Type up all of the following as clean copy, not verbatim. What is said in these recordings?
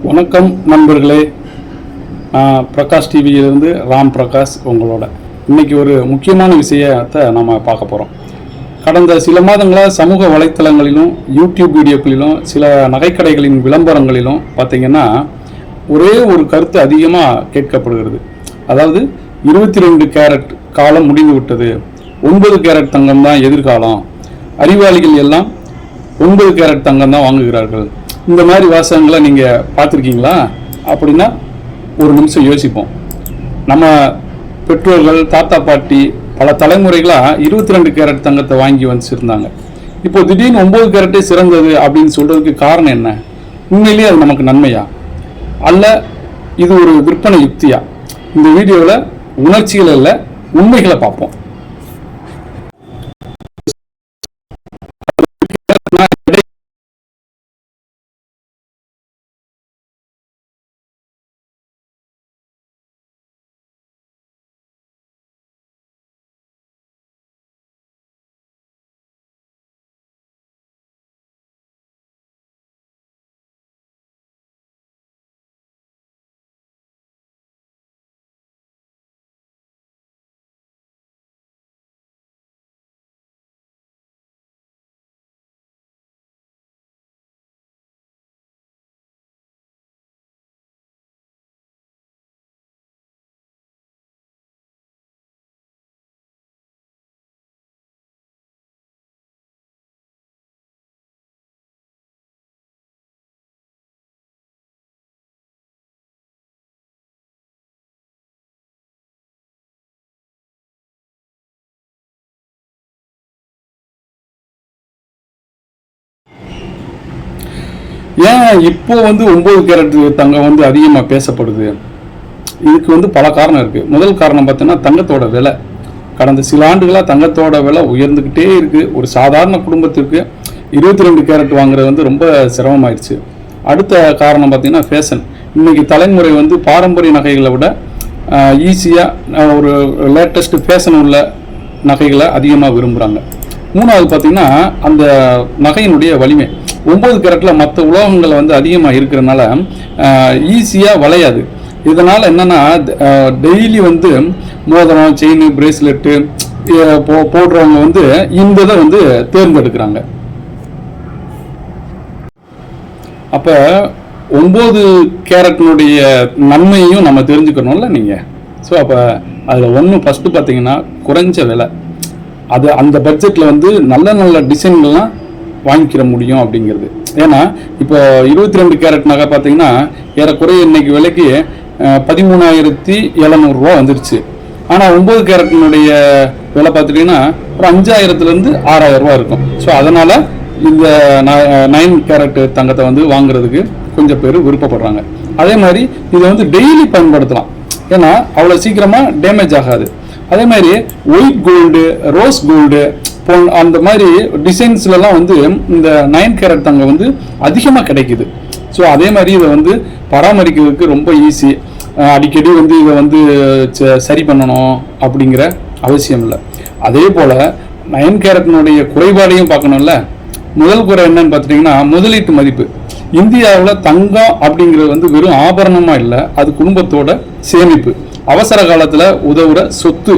வணக்கம் நண்பர்களே. பிரகாஷ் டிவியிலிருந்து ராம் பிரகாஷ் உங்களோட. இன்றைக்கி ஒரு முக்கியமான விஷயத்தை நாம் பார்க்க போகிறோம். கடந்த சில மாதங்களாக சமூக வலைத்தளங்களிலும் யூடியூப் வீடியோக்களிலும் சில நகைக்கடைகளின் விளம்பரங்களிலும் பார்த்திங்கன்னா ஒரே ஒரு கருத்து அதிகமாக கேட்கப்படுகிறது. அதாவது 22 கேரட் காலம் முடிந்து விட்டது, 9 கேரட் தங்கம் தான் எதிர்காலம், அறிவாளிகள் எல்லாம் 9 கேரட் தங்கம் தான் வாங்குகிறார்கள். இந்த மாதிரி வாசகங்களை நீங்கள் பார்த்துருக்கீங்களா? அப்படின்னா ஒரு நிமிஷம் யோசிப்போம். நம்ம பெற்றோர்கள், தாத்தா பாட்டி பல தலைமுறைகளாக 22 கேரட் தங்கத்தை வாங்கி வச்சுருந்தாங்க. இப்போ திடீர்னு 9 கேரட்டே சிறந்தது அப்படின்னு சொல்கிறதுக்கு காரணம் என்ன? உண்மையிலேயே அது நமக்கு நன்மையா அல்ல இது ஒரு விற்பனை யுக்தியா? இந்த வீடியோவில் உணர்ச்சிகள் இல்லை, உண்மைகளை பார்ப்போம். ஏன் இப்போ 9 கேரட் தங்கம் அதிகமாக பேசப்படுது? இதுக்கு பல காரணம் இருக்குது. முதல் காரணம் பார்த்தீங்கன்னா தங்கத்தோட விலை. கடந்த சில ஆண்டுகளாக தங்கத்தோட விலை உயர்ந்துக்கிட்டே இருக்குது. ஒரு சாதாரண குடும்பத்திற்கு 22 கேரட் வாங்குறது ரொம்ப சிரமமாயிடுச்சு. அடுத்த காரணம் பார்த்தீங்கன்னா ஃபேஷன். இன்றைக்கி தலைமுறை பாரம்பரிய நகைகளை விட ஈஸியாக ஒரு லேட்டஸ்ட் ஃபேஷன் உள்ள நகைகளை அதிகமாக விரும்புகிறாங்க. மூணாவது பார்த்தீங்கன்னா அந்த நகையினுடைய வலிமை. 9 கேரட்டில் மற்ற உலோகங்கள் அதிகமாக இருக்கிறதுனால ஈஸியாக வளையாது. இதனால் என்னென்னா டெய்லி மோதிரம், செயின், பிரேஸ்லெட்டு போடுறவங்க இந்த இதை தேர்ந்தெடுக்கிறாங்க. அப்போ 9 கேரட்டினுடைய நன்மையும் நம்ம தெரிஞ்சுக்கணும்ல நீங்கள். ஸோ அப்போ அதில் ஃபஸ்ட்டு பார்த்தீங்கன்னா குறைஞ்ச விலை. அது அந்த பட்ஜெட்டில் நல்ல நல்ல டிசைன்கள்லாம் வாங்கிக்கிற முடியும் அப்படிங்கிறது. ஏன்னா இப்போ 22 கேரட் நகை பார்த்தீங்கன்னா ஏறக்குறைய இன்னைக்கு விலைக்கு 13,700 வந்துருச்சு. ஆனால் 9 கேரட்டினுடைய விலை பார்த்துட்டிங்கன்னா ஒரு 5,000 6,000 இருக்கும். ஸோ அதனால் இந்த 9 கேரட் தங்கத்தை வாங்குறதுக்கு கொஞ்சம் பேர் விருப்பப்படுறாங்க. அதே மாதிரி இதை டெய்லி பயன்படுத்தலாம். ஏன்னா அவ்வளோ சீக்கிரமாக டேமேஜ் ஆகாது. அதே மாதிரி ஒயிட் கோல்டு, ரோஸ் கோல்டு அந்த மாதிரி டிசைன்ஸ்லாம் இந்த 9 கேரட் தங்கம் அதிகமாக கிடைக்குது. ஸோ அதே மாதிரி இதை பராமரிக்கிறதுக்கு ரொம்ப ஈஸி. அடிக்கடி இதை சரி பண்ணணும் அப்படிங்கிற அவசியம் இல்லை. அதே போல் 9 கேரட்னுடைய குறைபாடையும் பார்க்கணும்ல. முதல் குறை என்னன்னு பார்த்துட்டிங்கன்னா முதலீட்டு மதிப்பு. இந்தியாவில் தங்கம் அப்படிங்கிறது வெறும் ஆபரணமாக இல்லை, அது குடும்பத்தோட சேமிப்பு, அவசர காலத்தில் உதவுற சொத்து.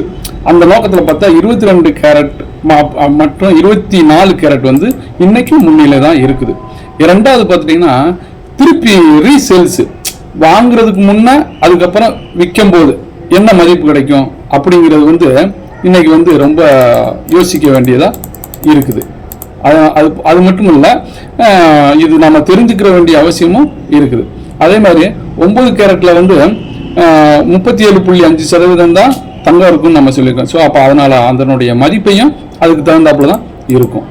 அந்த நோக்கத்தில் பார்த்தா 22 கேரட் மற்றும் 24 கேரட் இன்னைக்கு முன்னிலை தான் இருக்குது. இரண்டாவது பார்த்துட்டிங்கன்னா திருப்பி ரீசேல்ஸு. வாங்குறதுக்கு முன்னே அதுக்கப்புறம் விற்கும் போது என்ன மதிப்பு கிடைக்கும் அப்படிங்கிறது இன்னைக்கு ரொம்ப யோசிக்க வேண்டியதாக இருக்குது. அது மட்டும் இல்லை, இது நம்ம தெரிஞ்சுக்கிற வேண்டிய அவசியமும் இருக்குது. அதே மாதிரி 9 கேரட்டில் 37.5% தான் தங்கம் இருக்குன்னு நம்ம சொல்லியிருக்கோம். ஸோ அப்போ அதனால் அதனுடைய மதிப்பையும் அதுக்கு தகுந்தாப்புல தான் இருக்கும்.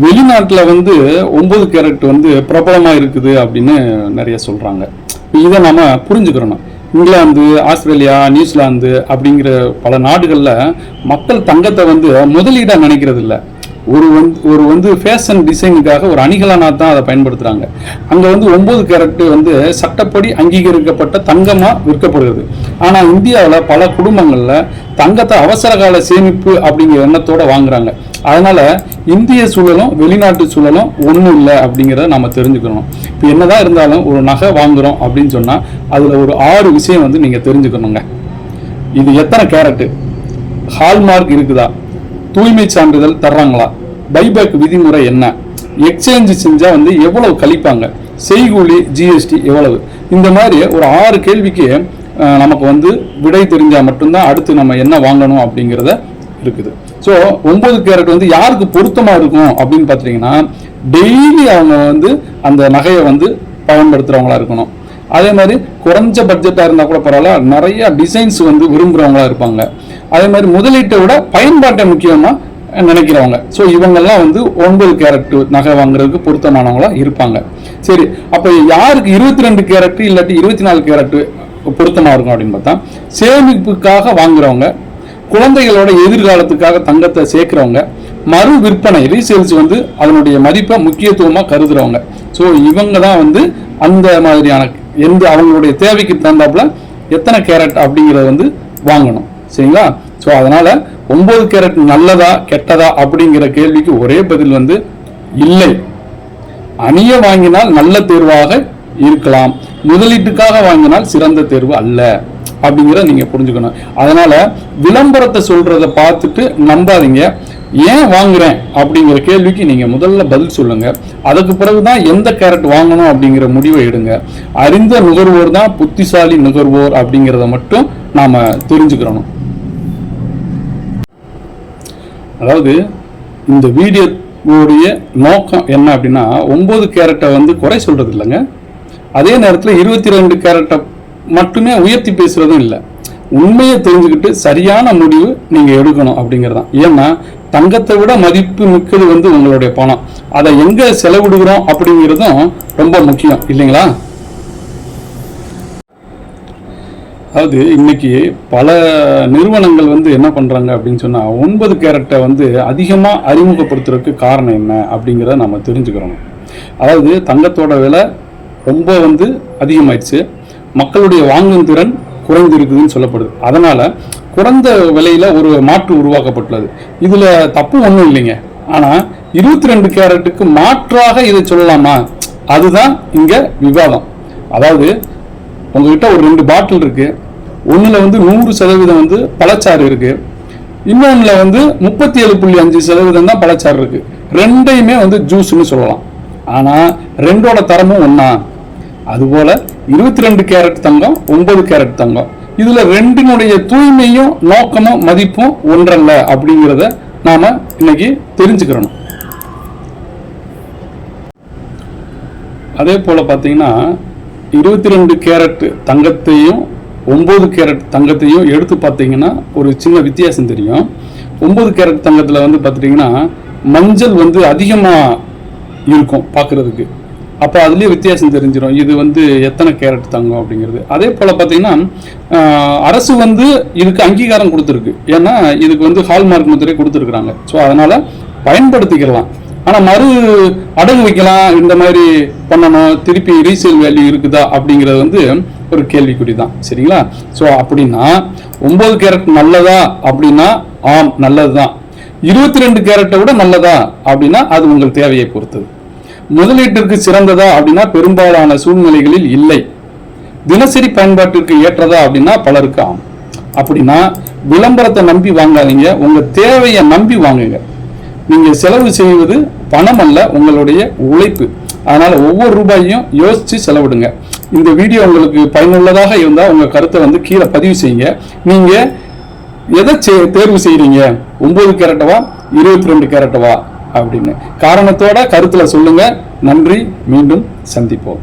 வெளிநாட்டில் 9 கேரட் பிரபலமாக இருக்குது அப்படின்னு நிறைய சொல்கிறாங்க. இதை நம்ம புரிஞ்சுக்கிறோம். இங்கிலாந்து, ஆஸ்திரேலியா, நியூசிலாந்து அப்படிங்கிற பல நாடுகளில் மக்கள் தங்கத்தை முதலீடாக நினைக்கிறது இல்லை. ஒரு ஃபேஷன் டிசைனுக்காக ஒரு அணிகலனாக தான் அதை பயன்படுத்துகிறாங்க. அங்கே 9 கேரட்டு சட்டப்படி அங்கீகரிக்கப்பட்ட தங்கமாக விற்கப்படுகிறது. ஆனால் இந்தியாவில் பல குடும்பங்களில் தங்கத்தை அவசர கால சேமிப்பு அப்படிங்கிற எண்ணத்தோடு வாங்குறாங்க. அதனால இந்திய சூழலும் வெளிநாட்டு சூழலும் ஒன்றும் இல்லை அப்படிங்கிறத நம்ம தெரிஞ்சுக்கணும். இப்போ என்னதான் இருந்தாலும் ஒரு நகை வாங்குறோம் அப்படின்னு சொன்னா அதுல ஒரு 6 விஷயம் வந்து நீங்க தெரிஞ்சுக்கணுங்க. இது எத்தனை கேரட்டு, ஹால்மார்க் இருக்குதா, தூய்மை சான்றிதழ் தர்றாங்களா, பைபேக் விதிமுறை என்ன, எக்ஸ்சேஞ்ச் செஞ்சா வந்து எவ்வளவு கழிப்பாங்க, செய்கூலி ஜிஎஸ்டி எவ்வளவு, இந்த மாதிரி ஒரு 6 கேள்விக்கு நமக்கு வந்து விடை தெரிஞ்சா மட்டும்தான் அடுத்து நம்ம என்ன வாங்கணும் அப்படிங்கிறத இருக்குது. ஸோ 9 கேரட் வந்து யாருக்கு பொருத்தமா இருக்கும் அப்படின்னு பார்த்தீங்கன்னா டெய்லி அவங்க வந்து அந்த நகையை வந்து பயன்படுத்துறவங்களா இருக்கணும். அதே மாதிரி குறைஞ்ச பட்ஜெட்டா இருந்தா கூட பரவாயில்ல, நிறைய டிசைன்ஸ் வந்து விரும்புறவங்களா இருப்பாங்க. அதே மாதிரி முதலீட்டை விட பயன்பாட்டை முக்கியமா நினைக்கிறவங்க. ஸோ இவங்கெல்லாம் வந்து 9 கேரட் நகை வாங்குறதுக்கு பொருத்தமானவங்களா இருப்பாங்க. சரி, அப்ப யாருக்கு 22 கேரட் இல்லாட்டி 24 கேரட் பொருத்தமா இருக்கும் அப்படின்னு பார்த்தா சேமிப்புக்காக வாங்குறவங்க, குழந்தைகளோட எதிர்காலத்துக்காக தங்கத்தை சேர்க்கிறவங்க, மறு விற்பனை ரீசேல்ஸ் வந்து அதனுடைய மதிப்பை முக்கியத்துவமா கருதுறவங்க. ஸோ இவங்க தான் வந்து அந்த மாதிரியான எந்த அவங்களுடைய தேவைக்கு தகுந்தாப்புல எத்தனை கேரட் அப்படிங்கிறத வந்து வாங்கணும். சரிங்களா? ஸோ அதனால 9 கேரட் நல்லதா கெட்டதா அப்படிங்கிற கேள்விக்கு ஒரே பதில் வந்து இல்லை. அணிய வாங்கினால் நல்ல தேர்வாக இருக்கலாம், முதலீட்டுக்காக வாங்கினால் சிறந்த தேர்வு அல்ல அப்படிங்கிறத நீங்க புரிஞ்சுக்கணும். அதனால விளம்பரத்தை சொல்றதை பார்த்துட்டு நம்பாதீங்க. ஏன் வாங்குறேன் அப்படிங்கிற கேள்விக்கு நீங்க முதல்ல பதில் சொல்லுங்க. அதுக்கு பிறகுதான் எந்த கேரட் வாங்கணும் அப்படிங்கிற முடிவை எடுங்க. அறிந்த நுகர்வோர் தான் புத்திசாலி நுகர்வோர் அப்படிங்கிறத மட்டும் நாம தெரிஞ்சுக்கிறோம். அதாவது இந்த வீடியோடைய நோக்கம் என்ன அப்படின்னா 9 கேரட்டை வந்து குறை சொல்றது இல்லைங்க, அதே நேரத்தில் 22 கேரட்டை மட்டுமே உயர்த்தி பேசுறதும் இல்லை. உண்மையை தெரிஞ்சுக்கிட்டு சரியான முடிவு நீங்க எடுக்கணும் அப்படிங்கிறதான். ஏன்னா தங்கத்தை விட மதிப்பு மிக்கது வந்து உங்களுடைய பணம். அதை எங்க செலவிடுகிறோம் அப்படிங்கிறதும் ரொம்ப முக்கியம் இல்லைங்களா? அதாவது இன்னைக்கு பல நிறுவனங்கள் வந்து என்ன பண்றாங்க அப்படின்னு சொன்னா 9 கேரட்டை வந்து அதிகமா அறிமுகப்படுத்துறதுக்கு காரணம் என்ன அப்படிங்கிறத நம்ம தெரிஞ்சுக்கிறோம். அதாவது தங்கத்தோட விலை ரொம்ப வந்து அதிகமாயிடுச்சு, மக்களுடைய வாங்கும் திறன் குறைந்து இருக்குதுன்னு சொல்லப்படுது. அதனால குறைந்த விலையில ஒரு மாற்று உருவாக்கப்பட்டுள்ளது. இதுல தப்பு ஒன்றும் இல்லைங்க. ஆனா 22 கேரட்டுக்கு மாற்றாக இதை சொல்லலாமா, அதுதான் இங்க விவாதம். அதாவது உங்ககிட்ட ஒரு 2 பாட்டில் இருக்கு, ஒண்ணுல வந்து 100% வந்து பழச்சாறு இருக்கு, இன்னொன்னுல வந்து 37.5% தான் பழச்சாறு இருக்கு. ரெண்டையுமே வந்து ஜூஸ்ன்னு சொல்லலாம். ஆனா ரெண்டோட தரமும் ஒண்ணா? அதுபோல 22 கேரட் தங்கம் 9 கேரட் தங்கம், இதுல ரெண்டினுடைய தூய்மையும் நோக்கமும் மதிப்பும் ஒன்றல்ல அப்படிங்கிறத நாம இன்னைக்கு தெரிஞ்சுக்கிறோம். அதே போல பாத்தீங்கன்னா 22 கேரட் தங்கத்தையும் 9 கேரட் தங்கத்தையும் எடுத்து பார்த்தீங்கன்னா ஒரு சின்ன வித்தியாசம் தெரியும். 9 கேரட் தங்கத்துல வந்து பார்த்துட்டீங்கன்னா மஞ்சள் வந்து அதிகமா இருக்கும் பார்க்கறதுக்கு. அப்போ அதுலேயே வித்தியாசம் தெரிஞ்சிடும் இது வந்து எத்தனை கேரட் தங்கம் அப்படிங்கிறது. அதே போல் பார்த்தீங்கன்னா அரசு வந்து இதுக்கு அங்கீகாரம் கொடுத்துருக்கு, ஏன்னா இதுக்கு வந்து ஹால்மார்க் முத்திரை கொடுத்துருக்குறாங்க. ஸோ அதனால் பயன்படுத்திக்கலாம். ஆனால் மறு அடகு வைக்கலாம், இந்த மாதிரி பண்ணணும், திருப்பி ரீசேல் வேல்யூ இருக்குதா அப்படிங்கிறது வந்து ஒரு கேள்விக்குறி தான். சரிங்களா? ஸோ அப்படின்னா 9 கேரட் நல்லதா அப்படின்னா ஆம் நல்லது தான். 22 கேரட்டை விட நல்லதா அப்படின்னா அது உங்கள் தேவையை பொறுத்தது. முதலீட்டிற்கு சிறந்ததா அப்படின்னா பெரும்பாலான சூழ்நிலைகளில் இல்லை. தினசரி பயன்பாட்டிற்கு ஏற்றதா அப்படின்னா பலருக்கு ஆம். அப்படின்னா விளம்பரத்தை நம்பி வாங்காதீங்க, உங்க தேவையை நம்பி வாங்குங்க. நீங்க செலவு செய்வது பணம் அல்ல, உங்களுடைய உழைப்பு. அதனால ஒவ்வொரு ரூபாயையும் யோசிச்சு செலவிடுங்க. இந்த வீடியோ உங்களுக்கு பயனுள்ளதாக இருந்தால் உங்க கருத்தை வந்து கீழே பதிவு செய்யுங்க. நீங்க எதை தேர்வு செய்யறீங்க, 9 கேரட்டவா 22 கேரட்டவா அப்படின்னு காரணத்தோட கருத்துல சொல்லுங்க. நன்றி, மீண்டும் சந்திப்போம்.